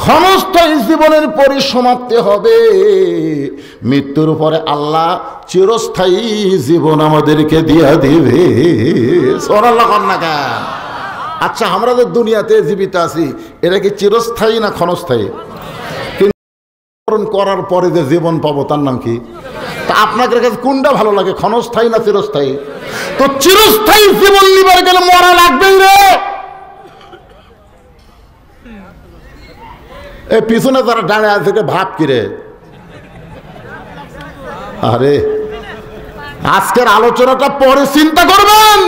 ক্ষণস্থায়ী জীবনের পরিসমাপ্তি হবে। মৃত্যুর পরে আল্লাহ চিরস্থায়ী জীবন আমাদেরকে দিয়া দিবে। সুবহানাল্লাহ কন্যা কেন? আচ্ছা, আমরা যে দুনিয়াতে জীবিত আছি, এটা কি চিরস্থায়ী না ক্ষণস্থায়ী? কিন্তু করার পরে যে জীবন পাবো তার নাম কি? তা আপনাদের কাছে কোনটা ভালো লাগে, ক্ষণস্থায়ী না চিরস্থায়ী? তো চিরস্থায়ী জীবন নিবার গেলে মরা লাগবেই রে। এই পিছনে যারা দাঁড়িয়ে আছে ভাব কিরে, আরে আজকের আলোচনাটা পরে চিন্তা করবেন।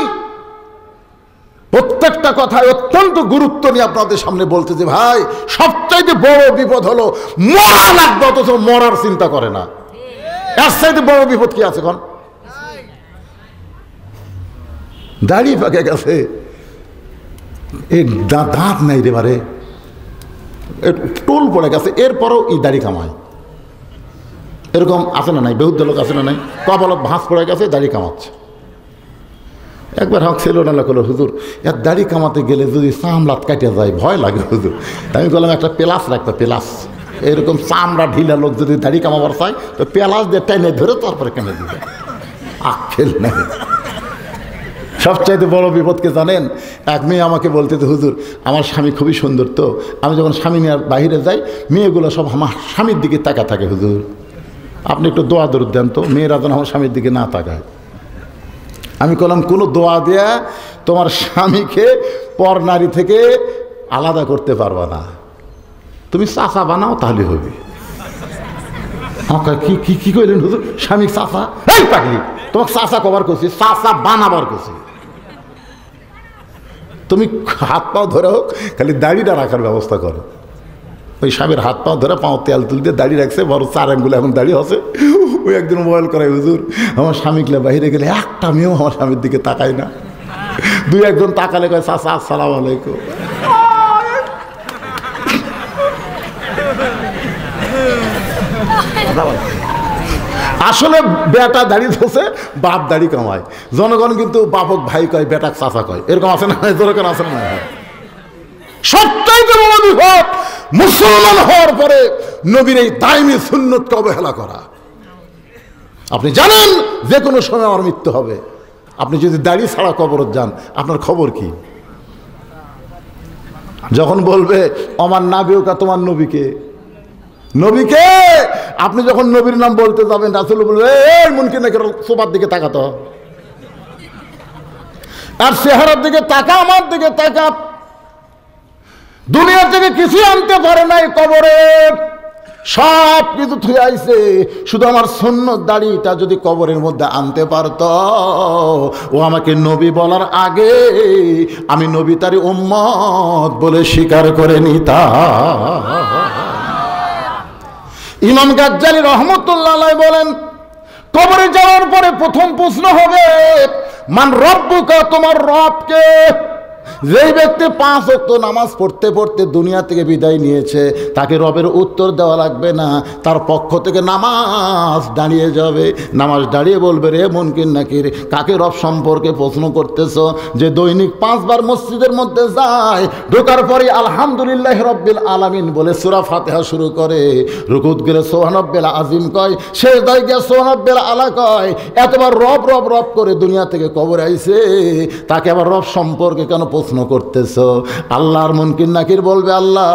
প্রত্যেকটা কথায় অত্যন্ত গুরুত্ব নিয়ে আপনাদের সামনে বলতে যে ভাই, সবচাইতে বড় বিপদ হলো মরা লাগবে, অথচ মরার চিন্তা করে না। এর চাইতে বড় বিপদ কি আছে? এখন দাড়ি পাকে গেছে, দাঁত নাই রে বারে, টোল পড়ে গেছে, এরপরও এই দাড়ি কামায়। এরকম আছে না নাই? বেহুদ্দ লোক আছে না নাই? কপালত ভাঁজ পড়ে গেছে, দাড়ি কামাচ্ছে। একবার হক ছিল না করলো, হুজুর এর দাড়ি কামাতে গেলে যদি চামড়া কাটিয়ে যায় ভয় লাগে হুজুর। আমি বললাম একটা পেলাস রাখতো, পেলাস, এরকম চামড়া ঢিলা লোক যদি দাড়ি কামাবার চায় তো পেলাস দিয়ে টেনে ধরে তারপরে কেনে দিবে। আখেল নেই। সবচাইতে বড় বিপদকে জানেন? এক মেয়ে আমাকে বলতে, তো হুজুর আমার স্বামী খুবই সুন্দর, তো আমি যখন স্বামী নিয়ে বাইরে যাই মেয়েগুলো সব আমার স্বামীর দিকে তাকা থাকে। হুজুর আপনি একটু দোয়া দরুদ দেন তো, মেয়েরা যেন আমার স্বামীর দিকে না তাকায়। আমি বললাম কোনো দোয়া দেয়া তোমার স্বামীকে পর নারী থেকে আলাদা করতে পারবা না, তুমি চাচা বানাও তাহলে হবে। কি কি কি কইলেন হুজুর? স্বামী চাচা? এই পাগলি, তোমাকে চাচা কবার করছি, চাচা বানাবার করছি। তুমি হাত পাও ধরে হোক খালি দাড়িটা রাখার ব্যবস্থা করো। ওই স্বামীর হাত পাও ধরে পাও তেল তুল দিয়ে দাড়ি রাখছে, বড় 4 আঙ্গুলে এখন দাড়ি আছে। ওই একদিন মোবাইল করে, হুজুর আমার স্বামীগুলা বাইরে গেলে একটা মেয়েও আমার স্বামীর দিকে তাকায় না, 2-1 তাকালে কয় চাচা আসসালামু আলাইকুম। আসলে বেটা দাড়ি ধরছে, বাপ দাড়ি কামায়। জনগণ কিন্তু বাপক ভাই কয়, বেটাক চাচা কয়, এরকম আছে না? যেরকম আছে না? সবচাইতে বড় বিপদ মুসলমান হওয়ার পরে নবীর এই দাইমি সুন্নতকে অবহেলা করা। আপনি জানেন যে কোনো সময় আমার মৃত্যু হবে, আপনি যদি দাড়ি ছাড়া কবরত যান আপনার খবর কি? যখন বলবে আমার নাবিউকা, তোমার নবীকে, নবীকে আপনি যখন নবীর নাম বলতে যাবেন রাসূল বলবে এই মুনকির নাকি সোফার দিকে তাকাতো, আর চেহারার দিকে তাকা, আমার দিকে তাকা। দুনিয়া থেকে কিছু আনতে পারে নাই, কবরে সব কিছু থুয়ে আইছে, শুধু আমার সুন্নত দাড়িটা যদি কবরের মধ্যে আনতে পারত, ও আমাকে নবী বলার আগে আমি নবী তারই উম্মত বলে স্বীকার করে নিতাম। ইমাম গাজ্জালী রহমতুল্লাহ আলাইহি বলেন, কবরে যাওয়ার পরে প্রথম প্রশ্ন হবে মান রব্বুকা, তোমার রব কে? যেই ব্যক্তি 5 ওয়াক্ত নামাজ পড়তে পড়তে দুনিয়া থেকে বিদায় নিয়েছে তাকে রবের উত্তর দেওয়া লাগবে না, তার পক্ষ থেকে নামাজ দাঁড়িয়ে যাবে। নামাজ দাঁড়িয়ে বলবে, রে মুনকির নাকির, কাকে রব সম্পর্কে প্রশ্ন করতেছ? যে দৈনিক 5 বার মসজিদের মধ্যে যায়, ঢোকার পরে আলহামদুলিল্লাহ রব্বিল আলামিন বলে সূরা ফাতিহা শুরু করে, রুকুত গেলে সুবহান রাব্বিল আযীম কয়, সিজদায় গিয়ে সুবহান রাব্বিল আলা কয়, এতবার রব রব রব করে দুনিয়া থেকে কবরে আইছে, তাকে আবার রব সম্পর্কে কেন প্রশ্ন করতেছ? আল্লাহর মুনকির নাকির বলবে, আল্লাহ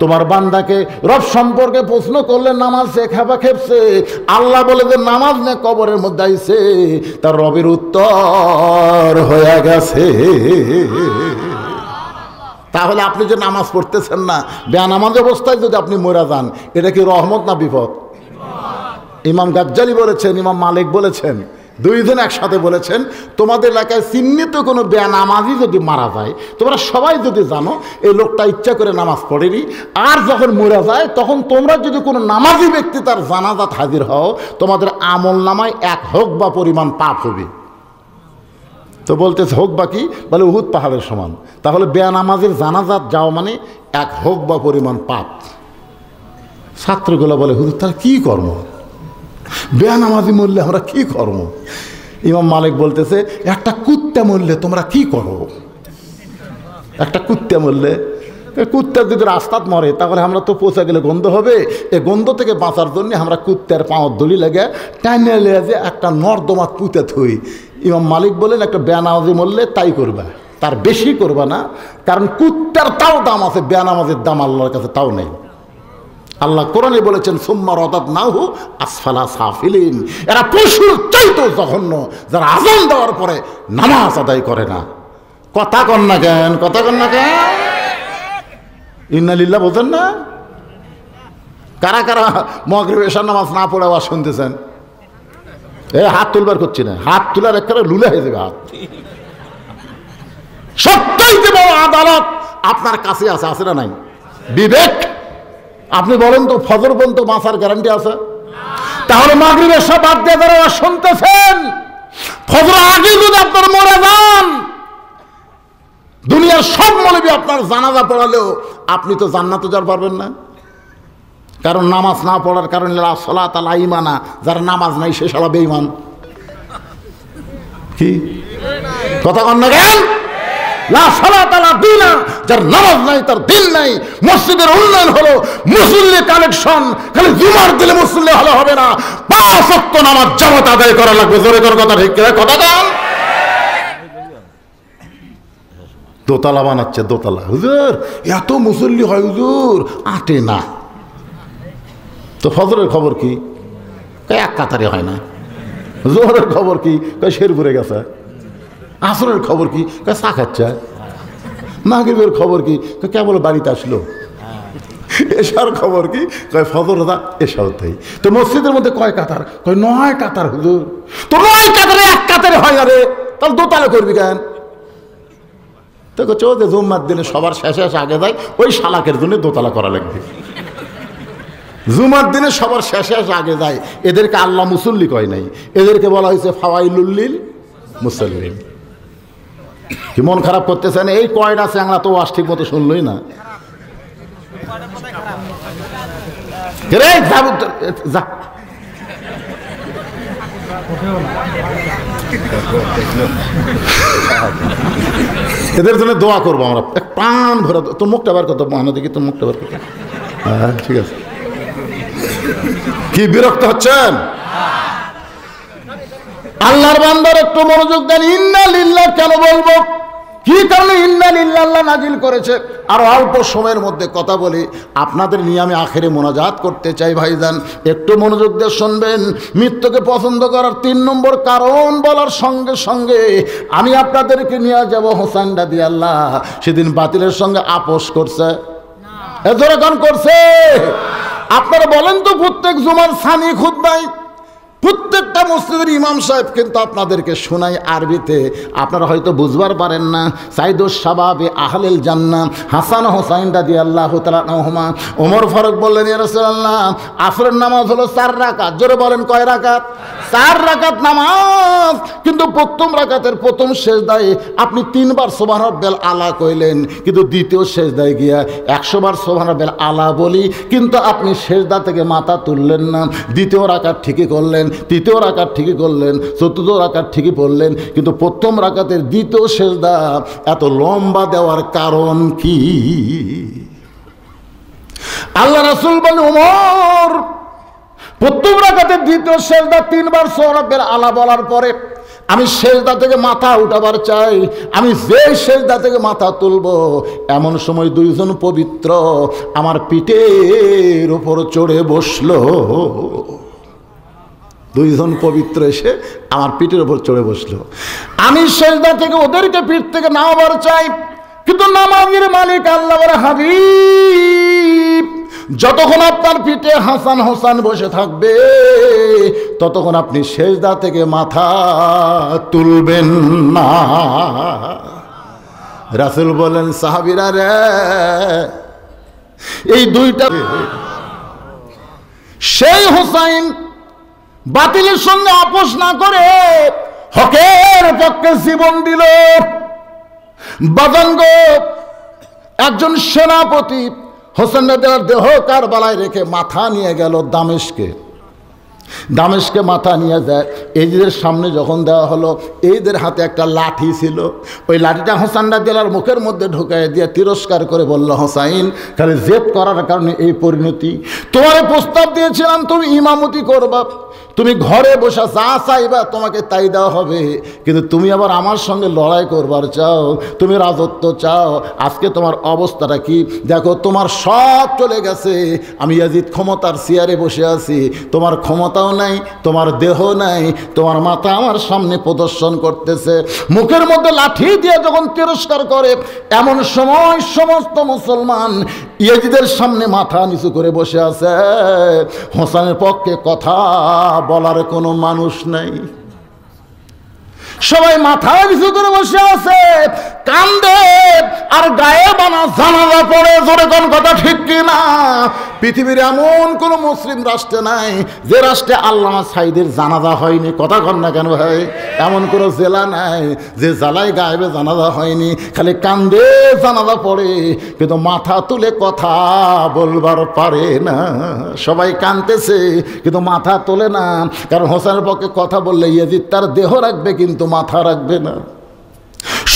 তোমার বান্দাকে রব সম্পর্কে প্রশ্ন করলে নামাজ সে খেপা খেপছে, আল্লাহ বলে যে নামাজ নে কবরের মধ্যে আইছে, তার রবের উত্তর হয়ে গেছে। তাহলে আপনি যে নামাজ পড়তেছেন না, বেনামাজ অবস্থায় যদি আপনি মরে যান, এটা কি রহমত না বিপদ? ইমাম গাজ্জালী বলেছেন, ইমাম মালিক বলেছেন, 2 জন একসাথে বলেছেন, তোমাদের এলাকায় চিহ্নিত কোনো বেনামাজি যদি মারা যায়, তোমরা সবাই যদি জানো এই লোকটা ইচ্ছা করে নামাজ পড়েনি, আর যখন মরে যায় তখন তোমরা যদি কোনো নামাজি ব্যক্তি তার জানাজাত হাজির হও, তোমাদের আমল নামায় 1 হোক বা পরিমাণ পাপ হবে। তো বলতেছে হোক বা কি? বলে উহুদ পাহাড়ের সমান। তাহলে বেনামাজির জানাজাত যাওয়া মানে 1 হোক বা পরিমাণ পাপ। ছাত্রগুলো বলে, হুজুর তাহলে কী কর্ম? বেনামাজি মরলে আমরা কি করব? ইমাম মালিক বলতেছে, একটা কুত্তা মরলে তোমরা কি করো? একটা কুত্তা মরলে, কুত্তা যদি রাস্তাত মরে তাহলে আমরা তো পচে গেলে গন্ধ হবে, এই গন্ধ থেকে বাঁচার জন্য আমরা কুত্তার পাওয়ার দড়ি লাগে টাইনে লেগে একটা নর্দমা পুঁতে থই। ইমাম মালিক বলেন, একটা বেনামাজি মরলে তাই করবা, তার বেশি করবা না, কারণ কুত্তার তাও দাম আছে, বেনামাজির দাম আল্লাহর কাছে তাও নেই। আল্লাহ কোরআনে বলেছেন, সুম্মা রাদাদনাহু আসফালা সাফিলিন, এরা পশুর চাইতেও জঘন্য যারা আযান দেওয়ার পরে নামাজ আদায় করে না। কথা কন না কেন? কথা কন না কেন? ইন্না লিল্লাহ বোঝেন না? কারা কারা মাগরিব এশার নামাজ না পড়ে আওয়াজ শুনতেছেন? হাত তুলবার করছি না, হাত তোলার একটা লুলে হয়ে যাবে হাত। সবচাইতে বড় আদালত আপনার কাছে আছে, আছে না নাই? বিবেক। আপনি বলেন তো ফজর পর্যন্ত বাঁচার গ্যারান্টি আছে? তাহলে মাগরিব এশা বাদ দিয়ে যারা শুনতেছেন, ফজর আগে যদি আপনার মরে যান, দুনিয়ার সব মৌলবী আপনার জানাজা পড়ালেও আপনি তো জান্নাতে যাওয়ার পারবেন না। কারণ নামাজ না পড়ার কারণে সালাত আলা ঈমানা, যার নামাজ নাই সে শালা বেঈমান। কি কথা কন না কেন? লা সালাত আলা দিনা, যার নামাজ নাই তার দিন নাই। মসজিদের উন্নয়ন হলো মুসল্লি কালেকশন, খালি জুমার দিলে মুসল্লি হলে হবে না, 5 ওয়াক্ত নামাজ জামাত আদায় করা লাগবে। জোরে করে কথা ঠিক কিনা? কথা কন। দোতলা বানাচ্ছে, দোতলা। হুজুর এত মুসল্লি হয় হুজুর, আটে না। তো ফজরের খবর কি? এক কাতারে হয় না। জোহরের খবর কি? শেরপুরে গেছে। আসরের খবর কি? চা খাচ্ছে। মাগরিবের খবর কি? কেবল বাড়িতে আসলো। এশার খবর কি? ফজর রাজা এশাও তাই। তো মসজিদের মধ্যে কয় কাতার? 9 কাতার হুজুর। তো 9 কাতারে এক কাতারে হয় না রে, তাহলে দোতলা করবি কেন? তো যে জুম্মার দিনে সবার শেষে আগে যায়, ওই শালাকের জন্য দোতলা করা লাগবে। জুমার দিনে সবার শেষে আগে যায়, এদেরকে আল্লাহ মুসল্লি কয় নাই, এদেরকে বলা হয়েছে ফাওয়াইলুল মুসাল্লিন। কি মন খারাপ করতেছেন? এই কয়টা চ্যাংড়া তো ওয়াজ ঠিক মতো শুনলই না। এদের জন্য দোয়া করবো আমরা প্রাণ ভরে। তোর মুখটা বার করতো মহানা দেখি, তোর মুখটা বার করতো। হ্যাঁ ঠিক আছে। কি বিরক্ত হচ্ছেন? আল্লাহর বান্দার একটু মনোযোগ দেন। ইন্না লিল্লাহ কেন বলবো? কি কারণে ইন্না লিল্লাহ আল্লাহ নাজিল করেছে? আর অল্প সময়ের মধ্যে কথা বলি, আপনাদের নিয়ে আমি আখেরে মোনাজাত করতে চাই। ভাইজান একটু মনোযোগ দিয়ে শুনবেন। মৃত্যুকে পছন্দ করার 3 নম্বর কারণ বলার সঙ্গে সঙ্গে আমি আপনাদেরকে নিয়ে যাব হোসেন রাদিয়াল্লাহ। সেদিন বাতিলের সঙ্গে আপোষ করছে, এজোরাকান করছে। আপনারা বলেন তো, প্রত্যেক জুমার সানি খুতবায় প্রত্যেকটা মসজিদের ইমাম সাহেব কিন্তু আপনাদেরকে শোনাই আরবিতে। আপনারা হয়তো বুঝবার পারেন না। সাইদুস শাবাবে আহলিল জান্নাহ হাসান হোসাইন রাদিয়াল্লাহু তাআলা আনহুমা, ওমর ফারুক বললেন, ইয়া রাসূলুল্লাহ আসরের নামাজ হলো 4 রাকাত। জোরে বলেন কয় রাকাত? 4 রাকাত নামাজ। কিন্তু প্রথম রাকাতের প্রথম সেজদায় আপনি 3 বার সুবহান রাব্বিল আলা কইলেন, কিন্তু দ্বিতীয় সেজদায় গিয়া 100 বার সুবহান রাব্বিল আলা বলি, কিন্তু আপনি সেজদা থেকে মাথা তুললেন না। দ্বিতীয় রাকাত ঠিকই করলেন, তৃতীয় রাকাত ঠিকই করলেন, চতুর্থ রাকাত ঠিকই পড়লেন, কিন্তু প্রথম রাকাতের দ্বিতীয় সেজদা এত লম্বা দেওয়ার কারণ কি? আল্লাহ রাসূল বলেন, ওমর প্রথম রাকাতের দ্বিতীয় সেজদা 3 বার সুবহান রাব্বিল আলা বলার পরে আমি সেজদা থেকে মাথা উঠাবার চাই। আমি যে সেজদা থেকে মাথা তুলব, এমন সময় 2 জন পবিত্র আমার পিঠের উপর চড়ে বসলো। 2 জন পবিত্র এসে আমার পিঠের উপর চড়ে বসলো। আমি সেজদা থেকে ওদেরকে পিঠ থেকে নামাবার চাই, কিন্তু নামাজের মালিক আল্লাহ বলে, হাবিব যতক্ষণ আপনার পিঠে হাসান হোসেন বসে থাকবে ততক্ষণ আপনি সেজদা থেকে মাথা তুলবেন না। রাসূল বলেন, সাহাবীরা রে, এই 2টা সেই হোসাইন বাতিলের সঙ্গে আপোষ না করে হকের পক্ষে জীবন দিল। বাজানগ একজন সেনাপতি হোসেন রাদিয়াল্লাহু দেহ কারবালায় রেখে মাথা নিয়ে গেল দামেস্কে। দামেস্কে মাথা নিয়ে যায়, এইদের সামনে যখন দেওয়া হলো, এইদের হাতে একটা লাঠি ছিল। ওই লাঠিটা হোসেন রাদিয়াল্লাহর মুখের মধ্যে ঢুকাই দিয়ে তিরস্কার করে বলল, হোসাইন খালি জেদ করার কারণে এই পরিণতি। তোমার প্রস্তাব দিয়েছিলাম তুমি ইমামতি করবা, তুমি ঘরে বসা যা চাইবা তোমাকে তাই দেওয়া হবে, কিন্তু তুমি আবার আমার সঙ্গে লড়াই করবার চাও, তুমি রাজত্ব চাও। আজকে তোমার অবস্থাটা কি দেখো, তোমার সব চলে গেছে। আমি ইয়াজিদ ক্ষমতার চেয়ারে বসে আছি, তোমার ক্ষমতাও নাই, তোমার দেহ নাই, তোমার মাথা আমার সামনে প্রদর্শন করতেছে। মুখের মধ্যে লাঠি দিয়ে যখন তিরস্কার করে, এমন সময় সমস্ত মুসলমান ইয়াজিদের সামনে মাথা নিচু করে বসে আছে। হোসেনের পক্ষে কথা বলার কোনো মানুষ নাই, সবাই মাথা নিচু করে বসে আছে, কান্দে আর গায়ে বানা জানাজা পড়ে। জোরে কোন কথা ঠিক কিনা? পৃথিবীর এমন কোন মুসলিম রাষ্ট্রে নাই যে রাষ্ট্রে আল্লামা সাঈদের জানাজা হয়নি। কথা কন না কেন ভাই? এমন কোনো জেলা নাই যে জেলায় গায়েবে জানাজা হয়নি। খালি কান্দে জানাজা পড়ে, কিন্তু মাথা তুলে কথা বলবার পারে না। সবাই কাঁদতেছে কিন্তু মাথা তোলে না, কারণ হোসেনের পক্ষে কথা বললে ইয়াজিদ তার দেহ রাখবে কিন্তু মাথা রাখবে না।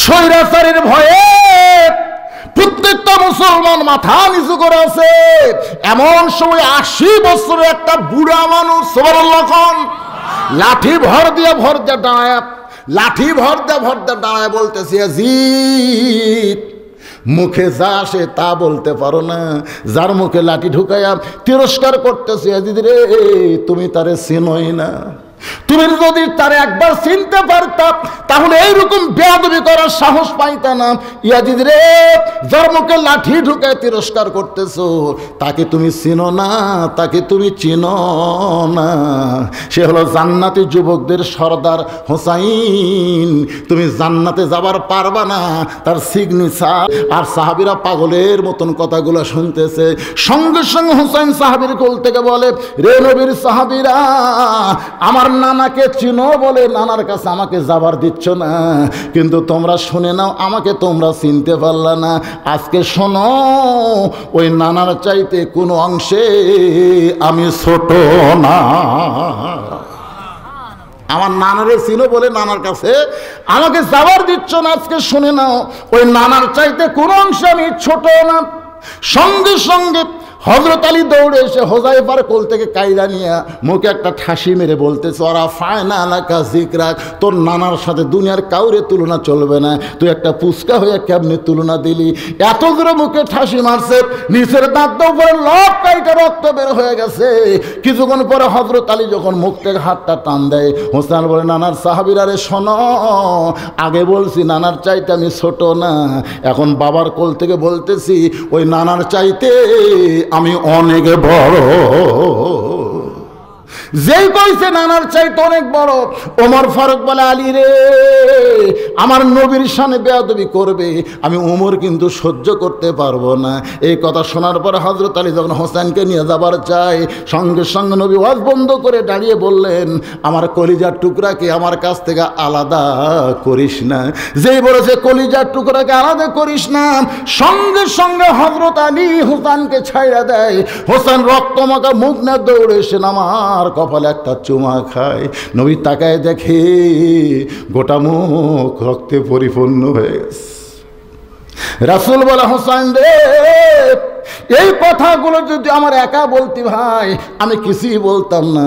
স্বৈরাচারীর ভয়ে প্রত্যেকটা মুসলমান মাথা নিচু করে আছে। এমন সময় 80 বছরের একটা বুড়া মানুষ সুবহানাল্লাহ লাঠি ভর দিয়ে দাঁড়ায়, লাঠি ভর দিয়ে দাঁড়ায় বলতেছে, ইয়াজিদ মুখে যা আসে তা বলতে পারো না, যার মুখে লাঠি ঢুকাইয়া তিরস্কার করতেছে, ইয়াজিদ রে তুমি তারে চিনোই না, তুমি যদি তারে একবার চিনতে পারতাম তাহলে এইরকম বেয়াদবি করার সাহস পাইতা না। ইয়াজিদ রে যার মুখে লাঠি ঢুকায় তিরস্কার করতেছো তাকে তুমি চিনো না, তাকে তুমি চিনো না, সে হলো জান্নাতি যুবকদের সর্দার হোসাইন, তুমি জান্নাতে যাবার পারবা না, তার সিগনেচার। আর সাহাবীরা পাগলের মতন কথাগুলো শুনতেছে। সঙ্গে সঙ্গে হোসাইন সাহাবীর কোল থেকে বলে, রে নবীর সাহাবীরা, আমার নানাকে চিনো বলে নানার কাছে আমাকে যাবার দিচ্ছ না, কিন্তু তোমরা শুনে নাও, আমাকে তোমরা চিনতে পারলা না। আজকে শোনো, ওই নানার চাইতে কোনো অংশে আমি ছোট না। আমার নানারে চিনো বলে নানার কাছে আমাকে যাবার দিচ্ছ না, আজকে শুনে নাও, ওই নানার চাইতে কোনো অংশে আমি ছোট না। সঙ্গে সঙ্গে হযরত আলী দৌড়ে এসে হোজাইফার কোল থেকে কায়দা নিয়ে মুখে একটা ঠাসি মেরে বলতেছে, ওরা ফায়না আলাকা জিকরাক, তোর নানার সাথে দুনিয়ার কাউরে তুলনা চলবে না, তুই একটা পুচকা হয়ে কেমনে তুলনা দিলি। এত দূরে মুখে ঠাসি মারছে, নিচের দাঁত উপরে লক কাইটা রক্ত বের হয়ে গেছে। কিছুক্ষণ পরে হযরত আলী যখন মুখ থেকে হাতটা টান দেয়, হোসেন বলে, নানার সাহাবীরা রে শোনো, আগে বলছি নানার চাইতে আমি ছোট না, এখন বাবার কোল থেকে বলতেছি ওই নানার চাইতে আমি অনেক বড়। যেই কইছে নানার চাইতে অনেক বড়, ওমর ফারুক বলে, আলী রে আমার নবীর শানে বেয়াদবি করবে, আমি ওমর কিন্তু সহ্য করতে পারবো না। এই কথা শোনার পর হযরত আলী যখন হোসেনকে নিয়ে যাবার চায়, সঙ্গে সঙ্গে নবী ওয়াজ বন্ধ করে দাঁড়িয়ে বললেন, আমার কলিজার টুকরাকে আমার কাছ থেকে আলাদা করিস না। যেই বলেছে কলিজার টুকরাকে আলাদা করিস না, সঙ্গে সঙ্গে হযরত আলী হোসেনকে ছাইড়া দেয়। হোসেন রক্তমাখা মুখ না দৌড়ে এসে আমার কপালে একটা চুমা খায়। নবী তাকায় দেখে গোটা মুখ রক্তে পরিপূর্ণ হয়ে গেছে। রাসূল বলে, হোসেন রে এই কথাগুলো যদি আমার একা বলতি ভাই, আমি কিছুই বলতাম না।